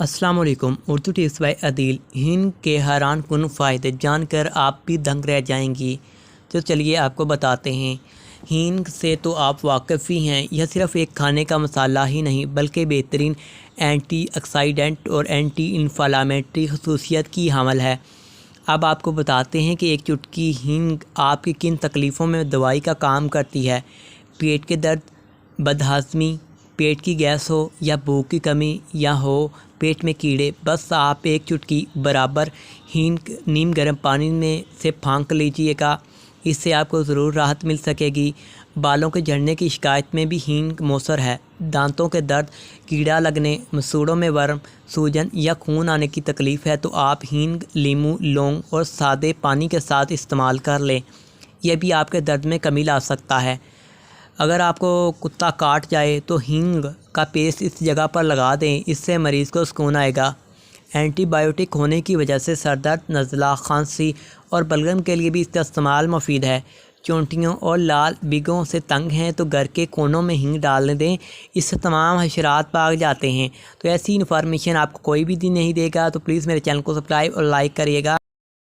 अस्सलाम वालेकुम। Urdu tips by Adeel. हींग के हैरान कुन फ़ायदे जानकर आप भी दंग रह जाएंगी। तो चलिए आपको बताते हैं। हींग से तो आप वाकिफ़ ही हैं। यह सिर्फ़ एक खाने का मसाला ही नहीं बल्कि बेहतरीन एंटी ऑक्सीडेंट और एंटी इन्फ्लेमेटरी खसूसियत की हामिल है। अब आपको बताते हैं कि एक चुटकी हींग आपकी किन तकलीफ़ों में दवाई का काम करती है। पेट के दर्द, बदहज़मी, पेट की गैस हो या भूख की कमी या हो पेट में कीड़े, बस आप एक चुटकी बराबर हींग नीम गर्म पानी में से फांक लीजिएगा। इससे आपको ज़रूर राहत मिल सकेगी। बालों के झड़ने की शिकायत में भी हींग मौसर है। दांतों के दर्द, कीड़ा लगने, मसूड़ों में वर्म, सूजन या खून आने की तकलीफ़ है तो आप हींग लीमू, लौंग और सादे पानी के साथ इस्तेमाल कर लें। यह भी आपके दर्द में कमी ला सकता है। अगर आपको कुत्ता काट जाए तो हींग का पेस्ट इस जगह पर लगा दें, इससे मरीज़ को सुकून आएगा। एंटीबायोटिक होने की वजह से सर दर्द, नज़ला, खांसी और बलगम के लिए भी इसका इस्तेमाल मुफीद है। चोंटियों और लाल बिगों से तंग हैं तो घर के कोनों में हींग डाल दें, इससे तमाम हशरात भाग जाते हैं। तो ऐसी इन्फॉर्मेशन आपको कोई भी दिन नहीं देगा, तो प्लीज़ मेरे चैनल को सब्सक्राइब और लाइक करिएगा।